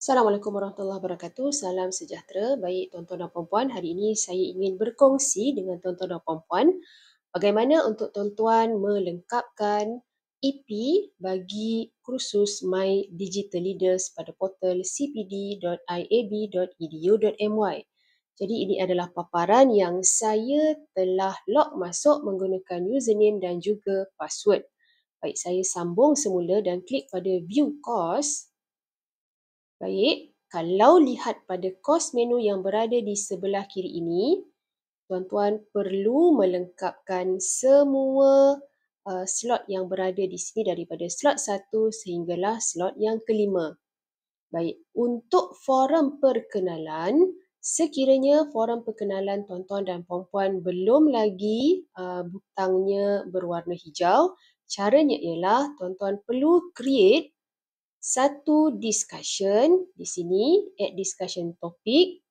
Assalamualaikum warahmatullahi wabarakatuh. Salam sejahtera. Baik tuan-tuan dan puan-puan, hari ini saya ingin berkongsi dengan tuan-tuan dan puan-puan bagaimana untuk tuan-tuan melengkapkan EP bagi kursus My Digital Leaders pada portal cpd.iab.edu.my. Jadi ini adalah paparan yang saya telah log masuk menggunakan username dan juga password. Baik, saya sambung semula dan klik pada view course. Baik, kalau lihat pada course menu yang berada di sebelah kiri ini, tuan-tuan perlu melengkapkan semua slot yang berada di sini daripada slot 1 sehinggalah slot yang kelima. Baik, untuk forum perkenalan, sekiranya forum perkenalan tuan-tuan dan puan-puan belum lagi butangnya berwarna hijau, caranya ialah tuan-tuan perlu create satu discussion di sini, add discussion topic,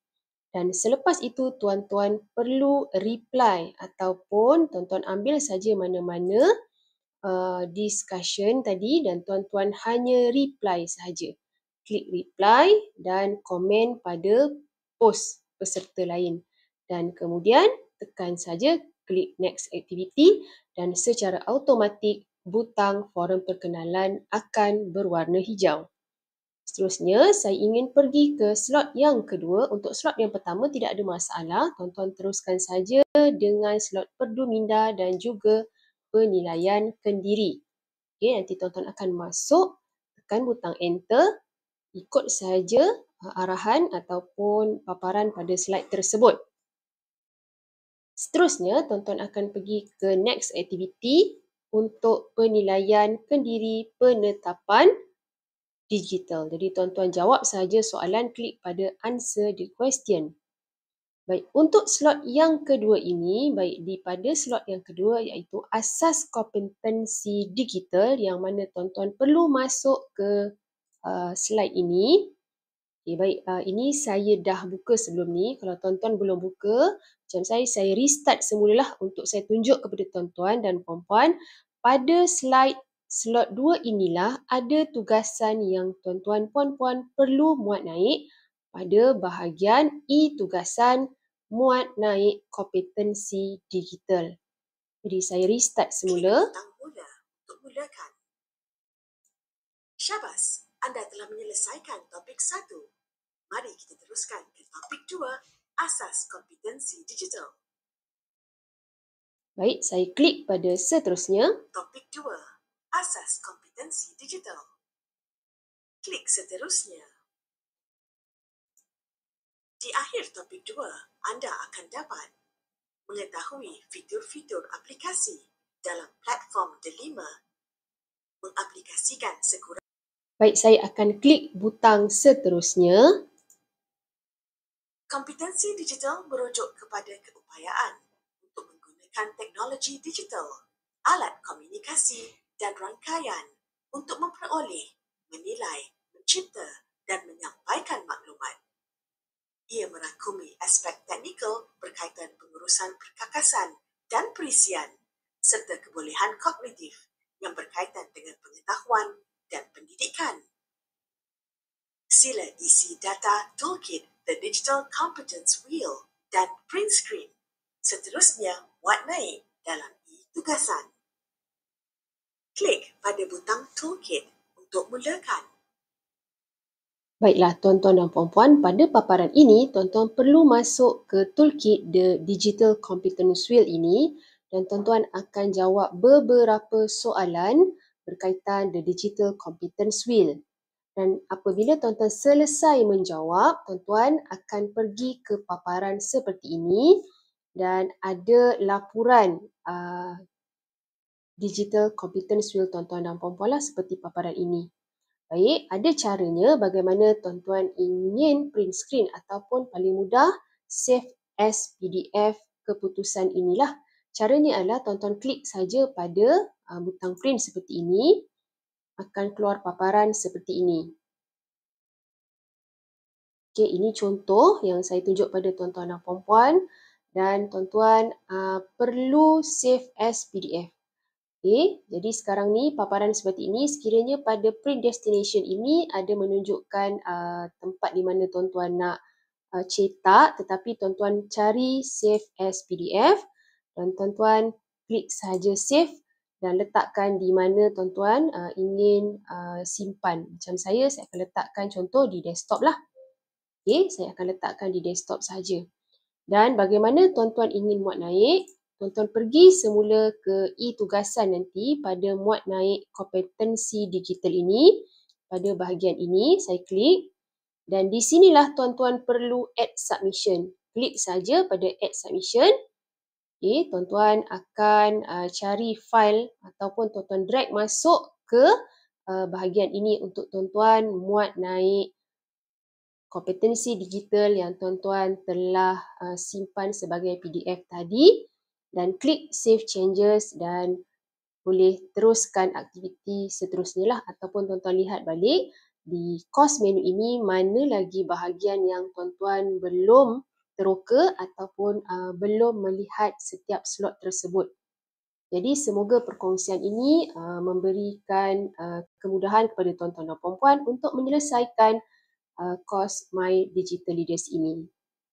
dan selepas itu tuan-tuan perlu reply ataupun tuan-tuan ambil saja mana-mana discussion tadi dan tuan-tuan hanya reply sahaja. Klik reply dan komen pada post peserta lain. Dan kemudian tekan saja klik next activity dan secara automatik butang forum perkenalan akan berwarna hijau. Seterusnya, saya ingin pergi ke slot yang kedua. Untuk slot yang pertama tidak ada masalah. Tuan-tuan teruskan saja dengan slot perdu minda dan juga penilaian kendiri. Okay, nanti tuan-tuan akan masuk, tekan butang enter, ikut saja arahan ataupun paparan pada slide tersebut. Seterusnya, tuan-tuan akan pergi ke next activity untuk penilaian kendiri penetapan digital. Jadi tuan-tuan jawab saja soalan, klik pada answer the question. Baik, untuk slot yang kedua ini, pada slot yang kedua iaitu asas kompetensi digital yang mana tuan-tuan perlu masuk ke slide ini. Okay, baik, ini saya dah buka sebelum ni. Kalau tuan-tuan belum buka, macam saya restart semulalah untuk saya tunjuk kepada tuan-tuan dan puan-puan. Pada slot 2 inilah ada tugasan yang tuan-tuan puan-puan perlu muat naik pada bahagian tugasan muat naik kompetensi digital. Jadi saya restart semula. Untuk mulakan. Syabas, anda telah menyelesaikan topik 1. Mari kita teruskan ke topik 2, asas kompetensi digital. Baik, saya klik pada seterusnya. Topik 2, asas kompetensi digital. Klik seterusnya. Di akhir topik 2, anda akan dapat mengetahui fitur-fitur aplikasi dalam platform Delima, mengaplikasikan sekurang. Baik, saya akan klik butang seterusnya. Kompetensi digital merujuk kepada keupayaan untuk menggunakan teknologi digital, alat komunikasi dan rangkaian untuk memperoleh, menilai, mencipta dan menyampaikan maklumat. Ia merangkumi aspek teknikal berkaitan pengurusan perkakasan dan perisian serta kebolehan kognitif yang berkaitan dengan pengetahuan dan pendidikan. Sila isi data toolkit The Digital Competence Wheel dan print screen. Seterusnya, muat naik dalam e-tugasan. Klik pada butang toolkit untuk mulakan. Baiklah tuan-tuan dan puan-puan, pada paparan ini tuan-tuan perlu masuk ke toolkit The Digital Competence Wheel ini dan tuan-tuan akan jawab beberapa soalan berkaitan The Digital Competence Wheel. Dan apabila tuan-tuan selesai menjawab, tuan-tuan akan pergi ke paparan seperti ini dan ada laporan Digital Competence Wheel tuan-tuan dan puan-puan lah seperti paparan ini. Baik, ada caranya bagaimana tuan-tuan ingin print screen ataupun paling mudah save as PDF keputusan inilah. Caranya adalah tuan-tuan klik saja pada butang print seperti ini, akan keluar paparan seperti ini. Okey, ini contoh yang saya tunjuk pada tuan-tuan dan puan-puan dan tuan-tuan perlu save as PDF. Okey, jadi sekarang ni paparan seperti ini, sekiranya pada print destination ini ada menunjukkan tempat di mana tuan-tuan nak cetak, tetapi tuan-tuan cari save as PDF dan tuan-tuan klik sahaja save dan letakkan di mana tuan-tuan ingin simpan. Macam saya akan letakkan contoh di desktop lah. Okey, saya akan letakkan di desktop sahaja. Dan bagaimana tuan-tuan ingin muat naik, tuan-tuan pergi semula ke e-tugasan nanti pada muat naik kompetensi digital ini. Pada bahagian ini, saya klik. Dan di sinilah tuan-tuan perlu add submission. Klik saja pada add submission. Okay, tuan-tuan akan cari file ataupun tuan-tuan drag masuk ke bahagian ini untuk tuan-tuan muat naik kompetensi digital yang tuan-tuan telah simpan sebagai PDF tadi dan klik save changes dan boleh teruskan aktiviti seterusnya lah ataupun tuan-tuan lihat balik di course menu ini mana lagi bahagian yang tuan-tuan belum teroka ataupun belum melihat setiap slot tersebut. Jadi semoga perkongsian ini memberikan kemudahan kepada tuan-tuan dan puan-puan untuk menyelesaikan course My Digital Leaders ini.